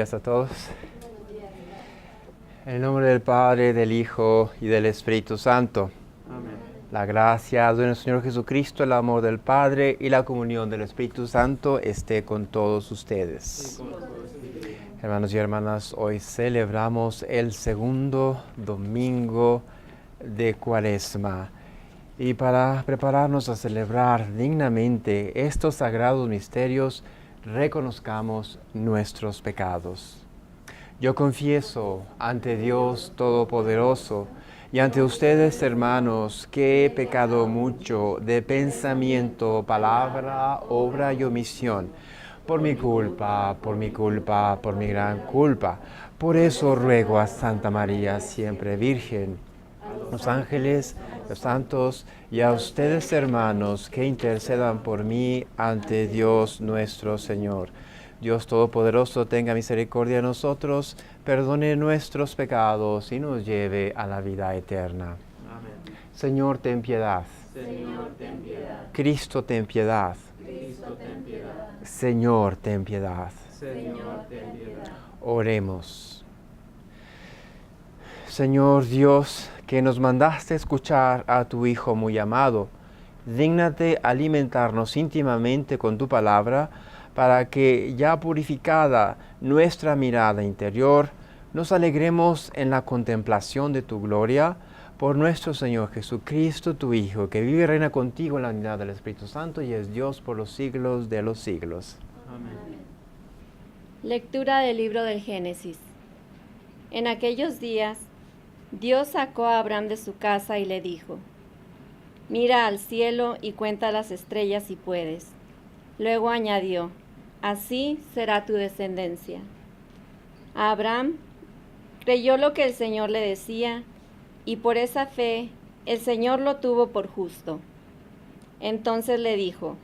días a todos. En el nombre del Padre, del Hijo y del Espíritu Santo. Amén. La gracia de nuestro Señor Jesucristo, el amor del Padre y la comunión del Espíritu Santo esté con todos ustedes. Hermanos y hermanas, hoy celebramos el segundo domingo de Cuaresma. Y para prepararnos a celebrar dignamente estos sagrados misterios, reconozcamos nuestros pecados. Yo confieso ante Dios Todopoderoso y ante ustedes, hermanos, que he pecado mucho de pensamiento, palabra, obra y omisión, por mi culpa, por mi gran culpa. Por eso ruego a Santa María, siempre Virgen, los ángeles, los santos y a ustedes, hermanos, que intercedan por mí ante Dios nuestro Señor. Dios Todopoderoso tenga misericordia de nosotros, perdone nuestros pecados y nos lleve a la vida eterna. Amén. Señor, ten piedad. Señor, ten piedad. Cristo, ten piedad. Cristo, ten piedad. Señor, ten piedad. Señor, ten piedad. Oremos. Señor Dios, que nos mandaste escuchar a tu Hijo muy amado, dígnate alimentarnos íntimamente con tu palabra, para que, ya purificada nuestra mirada interior, nos alegremos en la contemplación de tu gloria, por nuestro Señor Jesucristo, tu Hijo, que vive y reina contigo en la unidad del Espíritu Santo y es Dios por los siglos de los siglos. Amén. Lectura del libro del Génesis. En aquellos días, Dios sacó a Abraham de su casa y le dijo: Mira al cielo y cuenta las estrellas si puedes. Luego añadió: Así será tu descendencia. Abraham creyó lo que el Señor le decía, y por esa fe el Señor lo tuvo por justo. Entonces le dijo: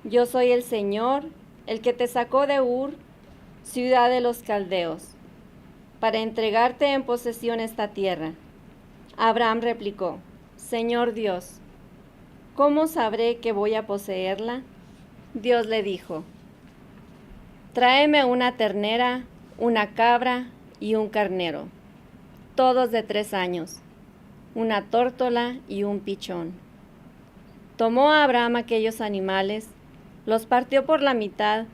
Yo soy el Señor, el que te sacó de Ur, ciudad de los caldeos, para entregarte en posesión esta tierra. Abraham replicó: Señor Dios, ¿cómo sabré que voy a poseerla? Dios le dijo: Tráeme una ternera, una cabra y un carnero, todos de 3 años, una tórtola y un pichón. Tomó Abraham aquellos animales, los partió por la mitad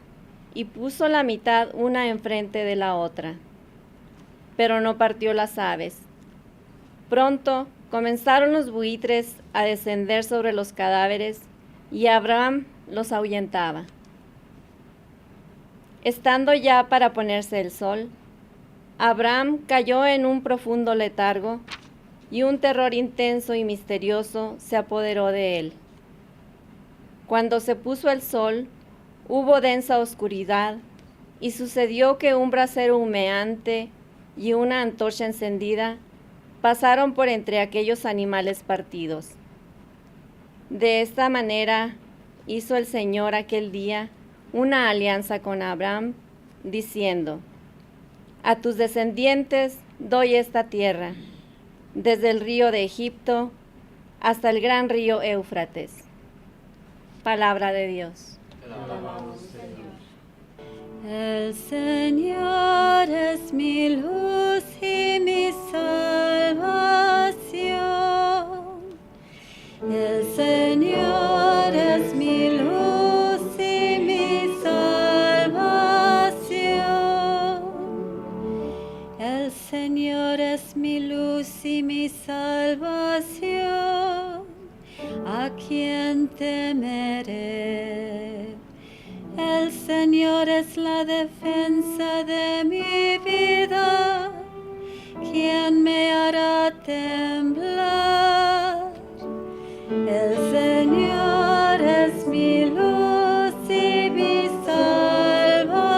y puso la mitad una enfrente de la otra, pero no partió las aves. Pronto comenzaron los buitres a descender sobre los cadáveres y Abraham los ahuyentaba. Estando ya para ponerse el sol, Abraham cayó en un profundo letargo y un terror intenso y misterioso se apoderó de él. Cuando se puso el sol, hubo densa oscuridad y sucedió que un brasero humeante y una antorcha encendida pasaron por entre aquellos animales partidos. De esta manera hizo el Señor aquel día una alianza con Abraham, diciendo: A tus descendientes doy esta tierra, desde el río de Egipto hasta el gran río Éufrates. Palabra de Dios. Te alabamos, Señor. El Señor es mi luz y mi salvación. El Señor es mi luz y mi salvación. El Señor es mi luz y mi salvación. ¿A quién temeré? El Señor es la defensa de mi vida. ¿Quién me hará temblar? El Señor es mi luz y mi salvación.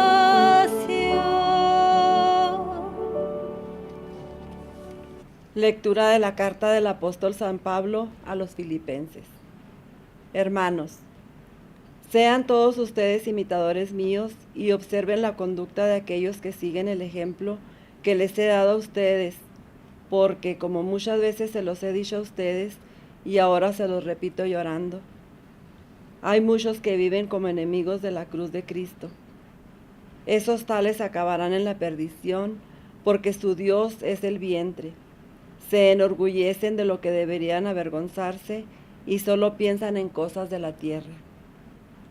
Lectura de la carta del apóstol San Pablo a los Filipenses. Hermanos, sean todos ustedes imitadores míos y observen la conducta de aquellos que siguen el ejemplo que les he dado a ustedes, porque como muchas veces se los he dicho a ustedes y ahora se los repito llorando, hay muchos que viven como enemigos de la cruz de Cristo. Esos tales acabarán en la perdición, porque su Dios es el vientre. Se enorgullecen de lo que deberían avergonzarse y solo piensan en cosas de la tierra.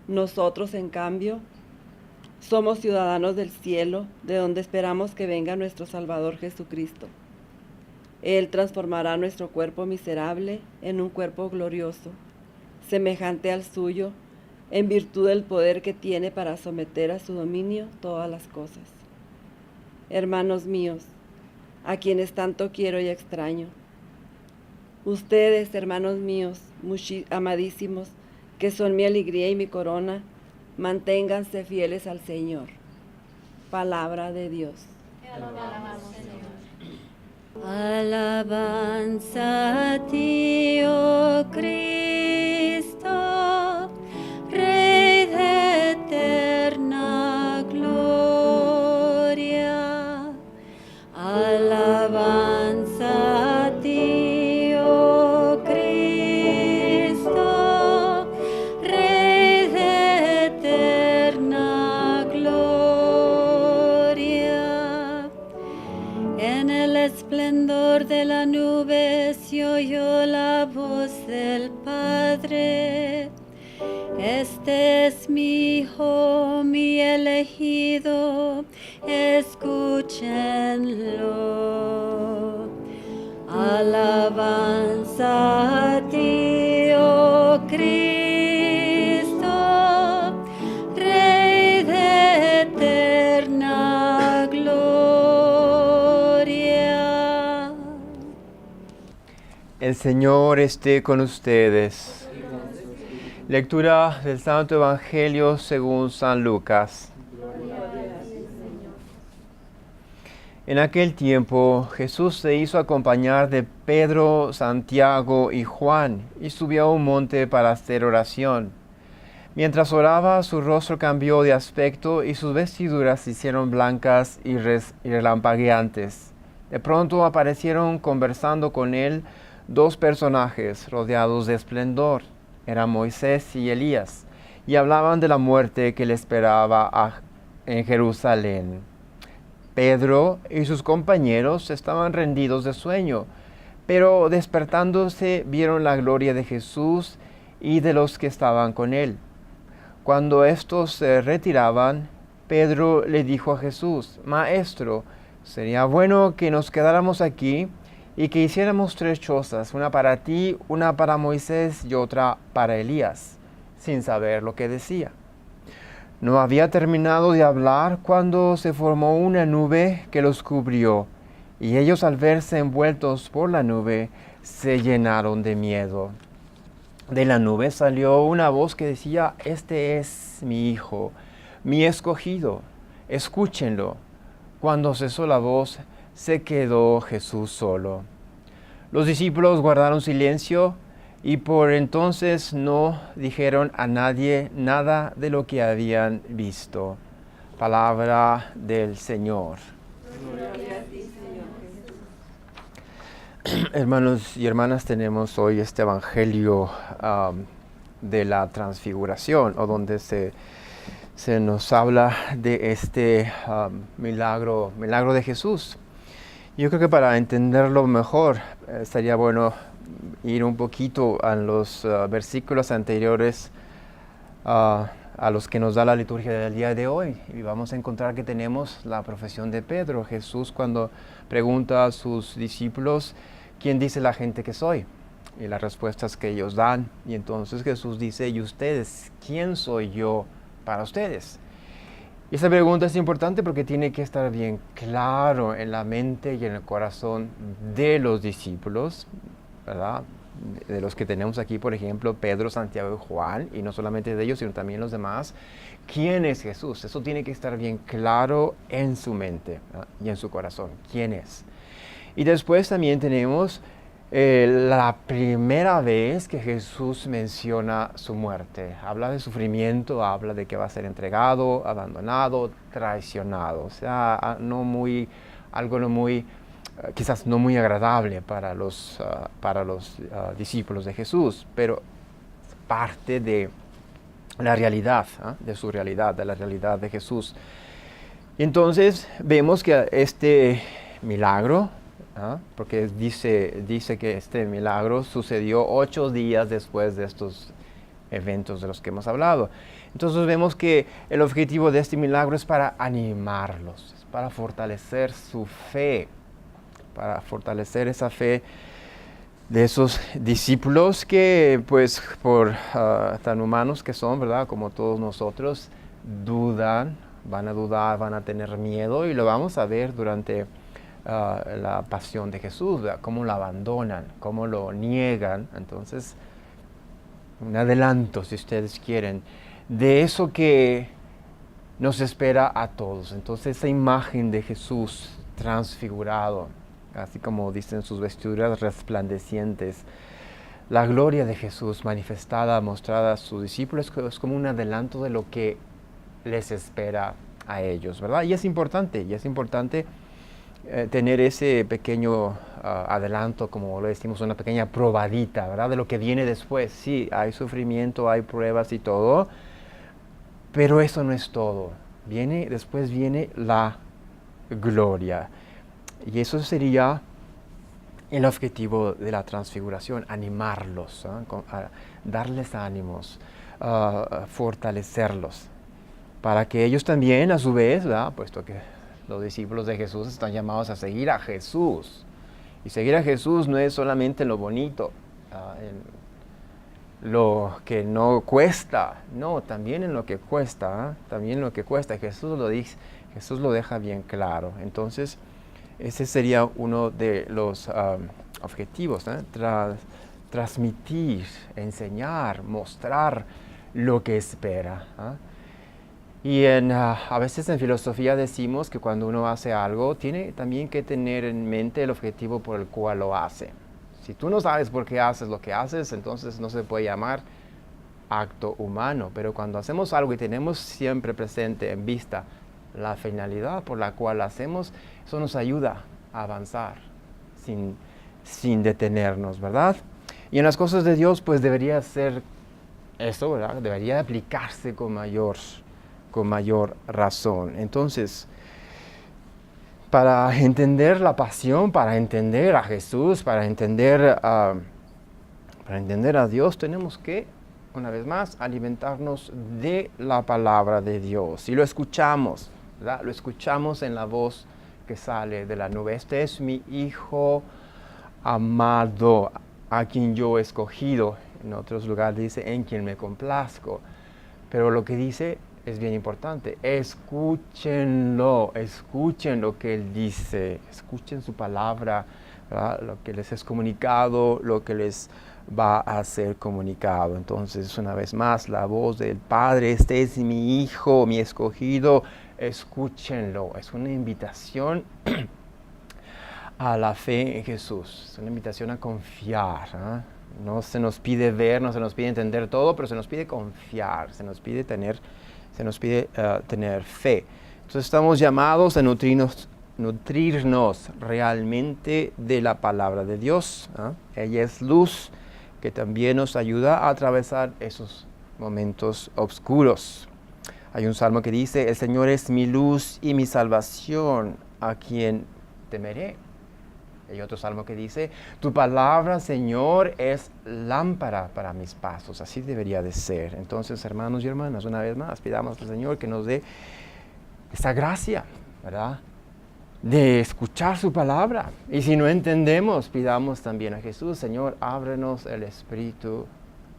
Nosotros, en cambio, somos ciudadanos del cielo, de donde esperamos que venga nuestro Salvador Jesucristo. Él transformará nuestro cuerpo miserable en un cuerpo glorioso, semejante al suyo, en virtud del poder que tiene para someter a su dominio todas las cosas. Hermanos míos, a quienes tanto quiero y extraño, ustedes, hermanos míos, amadísimos, que son mi alegría y mi corona, manténganse fieles al Señor. Palabra de Dios. Alabanza a ti, oh Cristo, Rey de eterna gloria. Alabanza a ti, oh Cristo, Rey de eterna gloria. En el esplendor de la nube se oyó la voz del Padre. Este es mi Hijo, mi elegido, escúchenlo. Alabanza a ti, oh Cristo, Rey de eterna gloria. El Señor esté con ustedes. Lectura del Santo Evangelio según San Lucas. En aquel tiempo Jesús se hizo acompañar de Pedro, Santiago y Juan y subió a un monte para hacer oración. Mientras oraba, su rostro cambió de aspecto y sus vestiduras se hicieron blancas y relampagueantes. De pronto aparecieron conversando con él dos personajes rodeados de esplendor. Eran Moisés y Elías, y hablaban de la muerte que le esperaba en Jerusalén. Pedro y sus compañeros estaban rendidos de sueño, pero despertándose vieron la gloria de Jesús y de los que estaban con él. Cuando estos se retiraban, Pedro le dijo a Jesús: Maestro, sería bueno que nos quedáramos aquí y que hiciéramos 3 chozas, una para ti, una para Moisés y otra para Elías, sin saber lo que decía. No había terminado de hablar cuando se formó una nube que los cubrió, y ellos, al verse envueltos por la nube, se llenaron de miedo. De la nube salió una voz que decía: Este es mi Hijo, mi escogido, escúchenlo. Cuando cesó la voz, se quedó Jesús solo. Los discípulos guardaron silencio y por entonces no dijeron a nadie nada de lo que habían visto. Palabra del Señor. Hermanos y hermanas, tenemos hoy este Evangelio de la Transfiguración, o donde se nos habla de este milagro de Jesús. Yo creo que para entenderlo mejor estaría bueno ir un poquito a los versículos anteriores a los que nos da la liturgia del día de hoy. Y vamos a encontrar que tenemos la profesión de Pedro. Jesús, cuando pregunta a sus discípulos: ¿quién dice la gente que soy? Y las respuestas que ellos dan. Y entonces Jesús dice: ¿y ustedes? ¿Quién soy yo para ustedes? Y esta pregunta es importante porque tiene que estar bien claro en la mente y en el corazón de los discípulos, ¿verdad? De los que tenemos aquí, por ejemplo, Pedro, Santiago y Juan, y no solamente de ellos, sino también los demás. ¿Quién es Jesús? Eso tiene que estar bien claro en su mente, ¿verdad? Y en su corazón. ¿Quién es? Y después también tenemos la primera vez que Jesús menciona su muerte. Habla de sufrimiento, habla de que va a ser entregado, abandonado, traicionado. O sea, quizás no muy agradable para los discípulos de Jesús, pero parte de la realidad, de su realidad, de la realidad de Jesús. Y entonces vemos que este milagro, porque dice que este milagro sucedió 8 días después de estos eventos de los que hemos hablado. Entonces vemos que el objetivo de este milagro es para animarlos, es para fortalecer su fe, para fortalecer esa fe de esos discípulos que, pues, por tan humanos que son, ¿verdad? Como todos nosotros, dudan, van a dudar, van a tener miedo, y lo vamos a ver durante la pasión de Jesús, ¿verdad? Cómo lo abandonan, cómo lo niegan. Entonces, un adelanto, si ustedes quieren, de eso que nos espera a todos. Entonces, esa imagen de Jesús transfigurado, así como dicen sus vestiduras resplandecientes, la gloria de Jesús manifestada, mostrada a sus discípulos, es como un adelanto de lo que les espera a ellos, ¿verdad? Y es importante tener ese pequeño adelanto, como lo decimos, una pequeña probadita, ¿verdad? De lo que viene después. Sí, hay sufrimiento, hay pruebas y todo, pero eso no es todo. Después viene la gloria. Y eso sería el objetivo de la transfiguración, animarlos, darles ánimos, fortalecerlos, para que ellos también, a su vez, ¿verdad? Puesto que los discípulos de Jesús están llamados a seguir a Jesús. Y seguir a Jesús no es solamente lo bonito, en lo que no cuesta, no, también en lo que cuesta, también lo que cuesta. Jesús lo dice, Jesús lo deja bien claro. Entonces, ese sería uno de los objetivos, transmitir, enseñar, mostrar lo que espera. Y a veces en filosofía decimos que cuando uno hace algo, tiene también que tener en mente el objetivo por el cual lo hace. Si tú no sabes por qué haces lo que haces, entonces no se puede llamar acto humano. Pero cuando hacemos algo y tenemos siempre presente en vista la finalidad por la cual hacemos, eso nos ayuda a avanzar sin detenernos, ¿verdad? Y en las cosas de Dios, pues debería ser eso, ¿verdad? Debería aplicarse con mayor razón. Entonces, para entender la pasión, para entender a Jesús, para entender a Dios, tenemos que, una vez más, alimentarnos de la palabra de Dios. Y lo escuchamos, ¿verdad? Lo escuchamos en la voz que sale de la nube. Este es mi Hijo amado, a quien yo he escogido. En otros lugares dice, en quien me complazco. Pero lo que dice es bien importante. Escúchenlo, escuchen lo que Él dice, escuchen su palabra, ¿verdad? Lo que les es comunicado, lo que les va a ser comunicado. Entonces, una vez más, la voz del Padre, este es mi Hijo, mi escogido, escúchenlo. Es una invitación a la fe en Jesús, es una invitación a confiar. No se nos pide ver, no se nos pide entender todo, pero se nos pide confiar, se nos pide tener fe. Entonces estamos llamados a nutrirnos realmente de la palabra de Dios. Ella es luz que también nos ayuda a atravesar esos momentos oscuros. Hay un salmo que dice, el Señor es mi luz y mi salvación, ¿a quién temeré? Hay otro salmo que dice, tu palabra, Señor, es lámpara para mis pasos. Así debería de ser. Entonces, hermanos y hermanas, una vez más, pidamos al Señor que nos dé esa gracia, ¿verdad? De escuchar su palabra. Y si no entendemos, pidamos también a Jesús, Señor, ábrenos el espíritu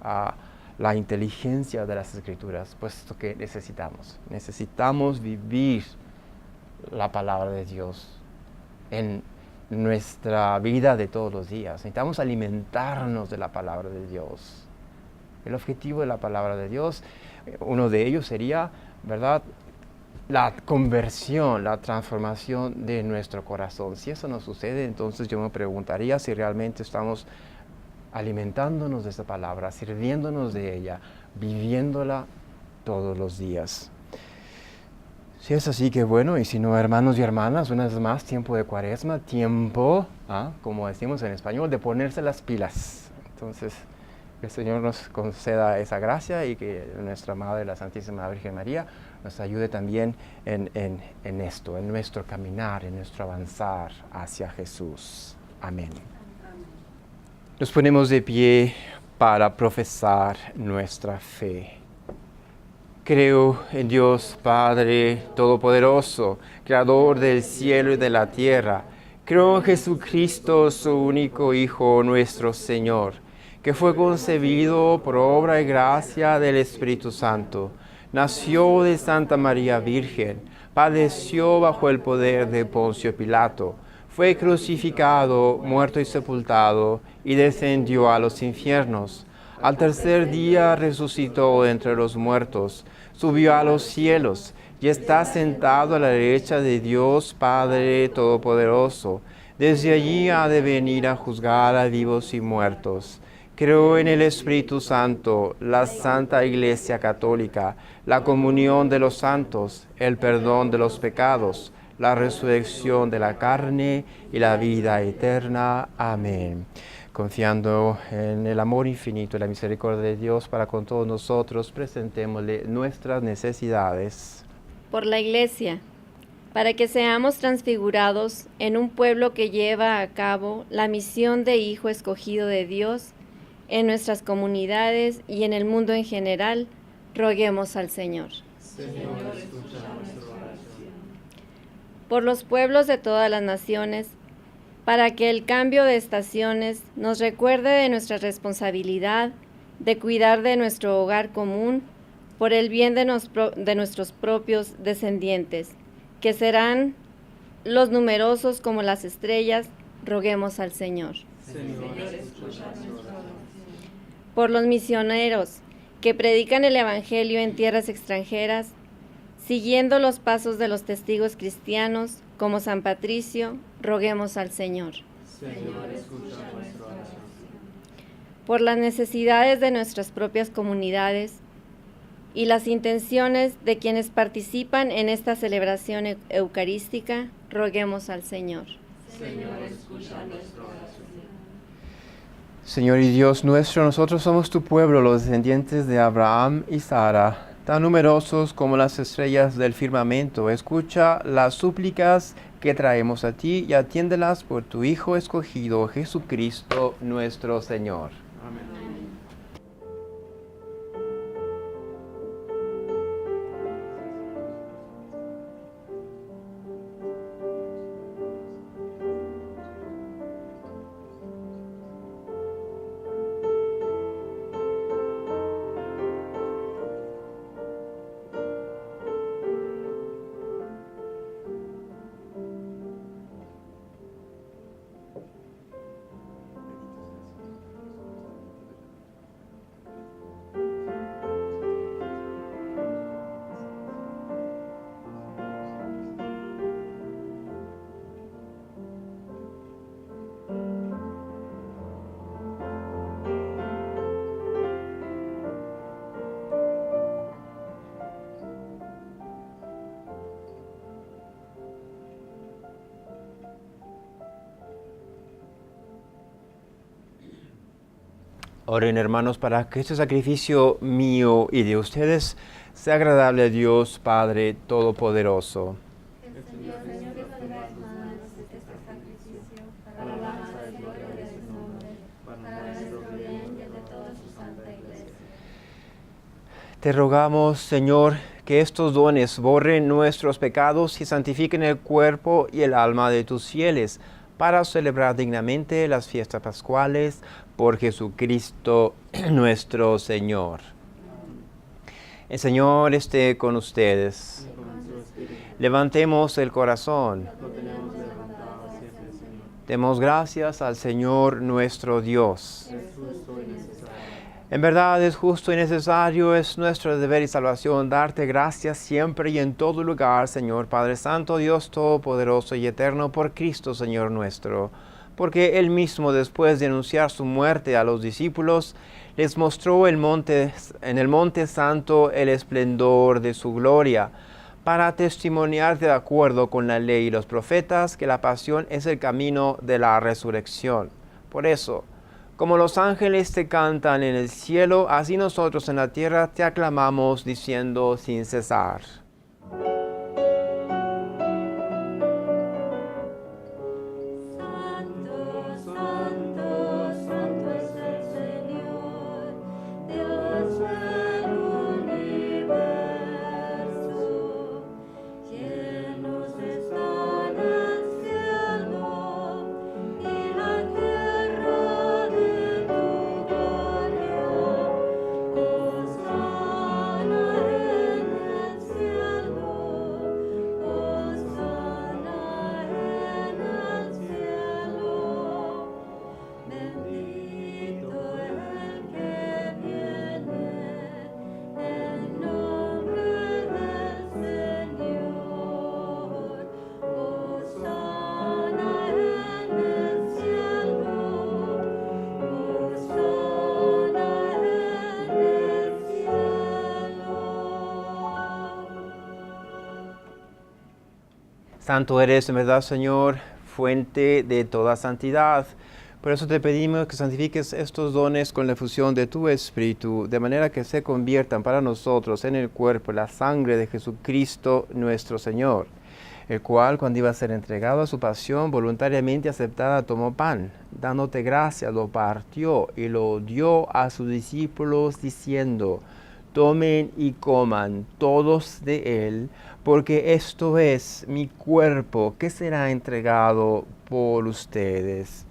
a la inteligencia de las Escrituras, puesto que necesitamos vivir la palabra de Dios en nuestra vida de todos los días. Necesitamos alimentarnos de la palabra de Dios. El objetivo de la palabra de Dios, uno de ellos sería, ¿verdad?, la conversión, la transformación de nuestro corazón. Si eso no sucede, entonces yo me preguntaría si realmente estamos alimentándonos de esa palabra, sirviéndonos de ella, viviéndola todos los días. Si es así, que bueno, y si no, hermanos y hermanas, una vez más, tiempo de Cuaresma, tiempo, como decimos en español, de ponerse las pilas. Entonces, que el Señor nos conceda esa gracia y que nuestra Madre, la Santísima Virgen María, nos ayude también en esto, en nuestro caminar, en nuestro avanzar hacia Jesús. Amén. Nos ponemos de pie para profesar nuestra fe. Creo en Dios Padre Todopoderoso, Creador del cielo y de la tierra. Creo en Jesucristo, su único Hijo, nuestro Señor, que fue concebido por obra y gracia del Espíritu Santo. Nació de Santa María Virgen, padeció bajo el poder de Poncio Pilato, fue crucificado, muerto y sepultado, y descendió a los infiernos. Al tercer día resucitó entre los muertos, subió a los cielos, y está sentado a la derecha de Dios Padre Todopoderoso. Desde allí ha de venir a juzgar a vivos y muertos. Creo en el Espíritu Santo, la Santa Iglesia Católica, la comunión de los santos, el perdón de los pecados, la resurrección de la carne y la vida eterna. Amén. Confiando en el amor infinito y la misericordia de Dios para con todos nosotros, presentémosle nuestras necesidades. Por la Iglesia, para que seamos transfigurados en un pueblo que lleva a cabo la misión de Hijo escogido de Dios en nuestras comunidades y en el mundo en general, roguemos al Señor. Señor, escucha nuestra oración. Por los pueblos de todas las naciones, para que el cambio de estaciones nos recuerde de nuestra responsabilidad de cuidar de nuestro hogar común por el bien de nuestros propios descendientes, que serán los numerosos como las estrellas, roguemos al Señor. Señor, escucha nuestra oración. Por los misioneros que predican el Evangelio en tierras extranjeras, siguiendo los pasos de los testigos cristianos, como San Patricio, roguemos al Señor. Señor, escucha nuestra oración. Por las necesidades de nuestras propias comunidades y las intenciones de quienes participan en esta celebración eucarística, roguemos al Señor. Señor, escucha nuestra oración. Señor y Dios nuestro, nosotros somos tu pueblo, los descendientes de Abraham y Sara, tan numerosos como las estrellas del firmamento. Escucha las súplicas que traemos a ti y atiéndelas por tu Hijo escogido, Jesucristo nuestro Señor. Amén. Oren, hermanos, para que este sacrificio mío y de ustedes sea agradable a Dios Padre Todopoderoso. El Señor reciba de las manos este sacrificio para la alabanza y gloria de su nombre, para nuestro bien y el de toda su santa Iglesia. Te rogamos, Señor, que estos dones borren nuestros pecados y santifiquen el cuerpo y el alma de tus fieles, para celebrar dignamente las fiestas pascuales por Jesucristo nuestro Señor. El Señor esté con ustedes. Y con su espíritu. Levantemos el corazón. Lo tenemos levantado hacia el Señor. Demos gracias al Señor nuestro Dios. Es justo y necesario. En verdad es justo y necesario, es nuestro deber y salvación darte gracias siempre y en todo lugar, Señor Padre Santo, Dios Todopoderoso y Eterno, por Cristo, Señor nuestro. Porque Él mismo, después de anunciar su muerte a los discípulos, les mostró en el monte santo el esplendor de su gloria, para testimoniar de acuerdo con la ley y los profetas que la pasión es el camino de la resurrección. Por eso, como los ángeles te cantan en el cielo, así nosotros en la tierra te aclamamos diciendo sin cesar. Santo eres en verdad, Señor, fuente de toda santidad. Por eso te pedimos que santifiques estos dones con la efusión de tu Espíritu, de manera que se conviertan para nosotros en el cuerpo y la sangre de Jesucristo nuestro Señor, el cual, cuando iba a ser entregado a su pasión, voluntariamente aceptada, tomó pan, dándote gracias, lo partió y lo dio a sus discípulos, diciendo: tomen y coman todos de él, porque esto es mi cuerpo que será entregado por ustedes.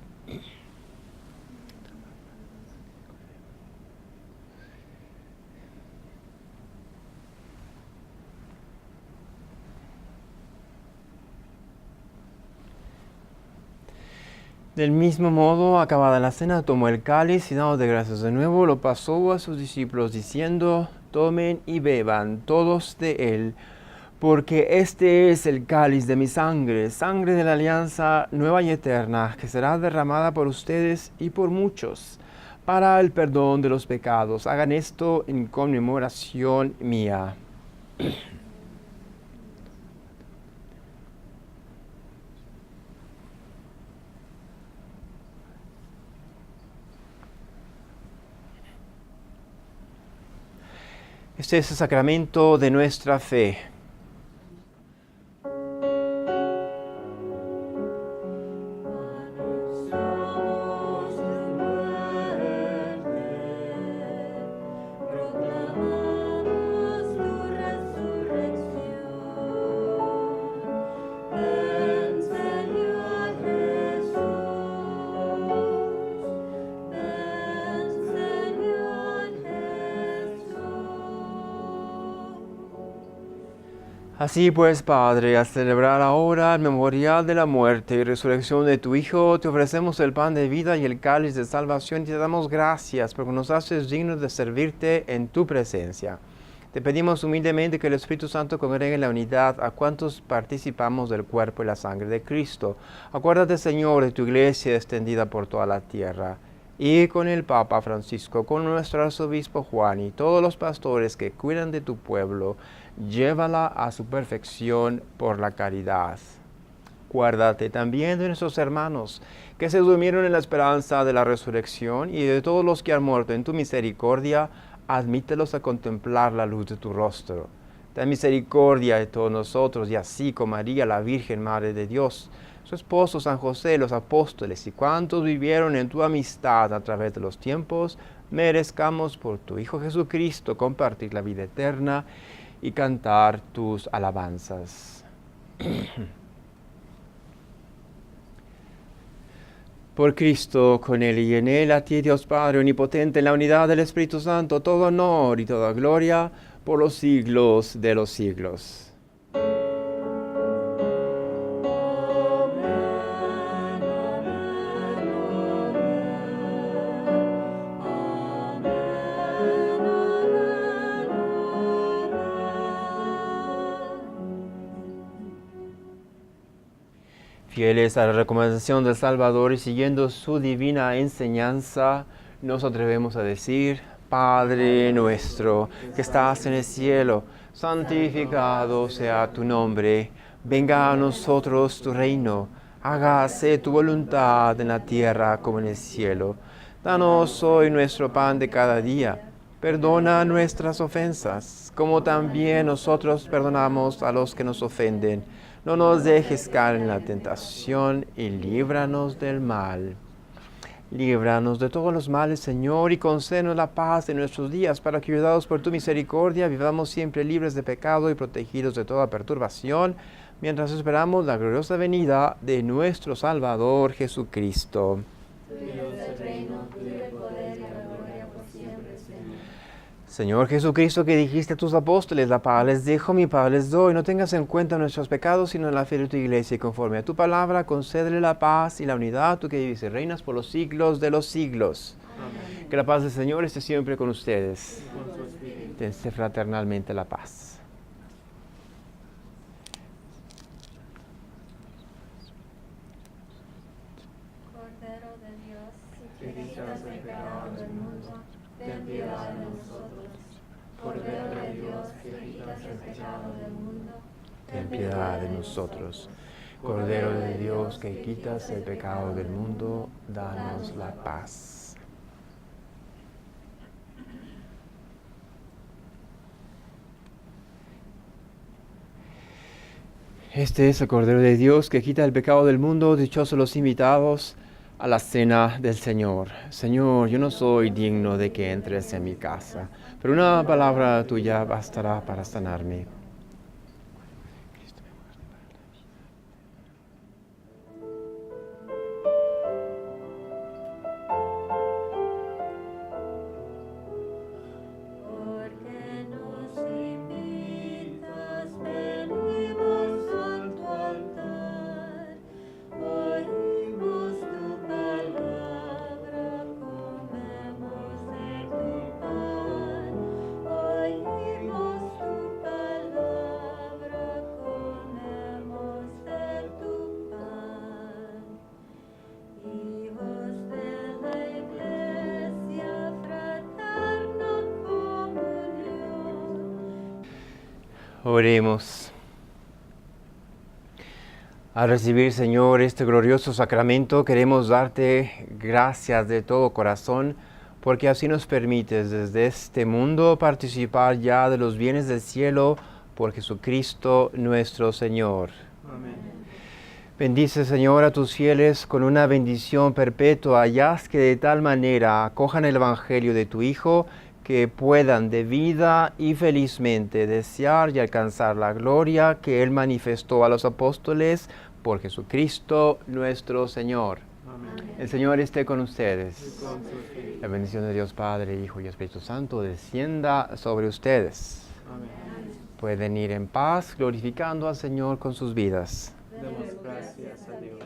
Del mismo modo, acabada la cena, tomó el cáliz y dando de gracias de nuevo, lo pasó a sus discípulos, diciendo: tomen y beban todos de él, porque este es el cáliz de mi sangre, sangre de la alianza nueva y eterna, que será derramada por ustedes y por muchos, para el perdón de los pecados. Hagan esto en conmemoración mía. Este es el sacramento de nuestra fe. Así pues, Padre, a celebrar ahora el memorial de la muerte y resurrección de tu Hijo, te ofrecemos el pan de vida y el cáliz de salvación y te damos gracias porque nos haces dignos de servirte en tu presencia. Te pedimos humildemente que el Espíritu Santo congregue en la unidad a cuantos participamos del cuerpo y la sangre de Cristo. Acuérdate, Señor, de tu iglesia extendida por toda la tierra, y con el Papa Francisco, con nuestro arzobispo Juan y todos los pastores que cuidan de tu pueblo, llévala a su perfección por la caridad. Acuérdate también de nuestros hermanos que se durmieron en la esperanza de la resurrección y de todos los que han muerto en tu misericordia, admítelos a contemplar la luz de tu rostro. Ten misericordia de todos nosotros y así con María, la Virgen Madre de Dios, su esposo San José, los apóstoles y cuantos vivieron en tu amistad a través de los tiempos, merezcamos por tu Hijo Jesucristo compartir la vida eterna y cantar tus alabanzas. Por Cristo, con Él y en Él, a ti, Dios Padre Omnipotente, en la unidad del Espíritu Santo, todo honor y toda gloria por los siglos de los siglos. Fieles a la recomendación del Salvador y siguiendo su divina enseñanza, nos atrevemos a decir: Padre nuestro, que estás en el cielo, santificado sea tu nombre. Venga a nosotros tu reino. Hágase tu voluntad en la tierra como en el cielo. Danos hoy nuestro pan de cada día. Perdona nuestras ofensas, como también nosotros perdonamos a los que nos ofenden. No nos dejes caer en la tentación y líbranos del mal. Líbranos de todos los males, Señor, y concédenos la paz en nuestros días, para que, ayudados por tu misericordia, vivamos siempre libres de pecado y protegidos de toda perturbación, mientras esperamos la gloriosa venida de nuestro Salvador Jesucristo. Tuyo es el reino, tuyo el poder y la gloria por siempre, Señor. Señor Jesucristo, que dijiste a tus apóstoles: la paz les dejo, mi paz les doy. No tengas en cuenta nuestros pecados, sino la fe de tu iglesia. Y conforme a tu palabra, concédele la paz y la unidad, tú que vives y reinas por los siglos de los siglos. Amén. Que la paz del Señor esté siempre con ustedes. Con su espíritu. Dense fraternalmente la paz. Cordero de Dios, Que quitas el pecado del mundo, ten piedad de nosotros. Cordero de Dios, que quitas el pecado del mundo, ten piedad de nosotros. Cordero de Dios, que quitas el pecado del mundo, danos la paz. Este es el Cordero de Dios que quita el pecado del mundo. Dichosos los invitados a la cena del Señor. Señor, yo no soy digno de que entres en mi casa, pero una palabra tuya bastará para sanarme. Porque nos invitas, venimos a tu altar, oímos tu palabra, comemos de tu pan. Oímos tu palabra, comemos de tu pan. Hijos de la Iglesia, fraterna comunión. Oremos. Al recibir, Señor, este glorioso sacramento, queremos darte gracias de todo corazón, porque así nos permites desde este mundo participar ya de los bienes del cielo por Jesucristo nuestro Señor. Amén. Bendice, Señor, a tus fieles con una bendición perpetua, y haz que de tal manera acojan el Evangelio de tu Hijo, que puedan de vida y felizmente desear y alcanzar la gloria que Él manifestó a los apóstoles por Jesucristo nuestro Señor. Amén. El Señor esté con ustedes. Y con su espíritu. La bendición de Dios Padre, Hijo y Espíritu Santo descienda sobre ustedes. Amén. Pueden ir en paz, glorificando al Señor con sus vidas. Demos gracias a Dios.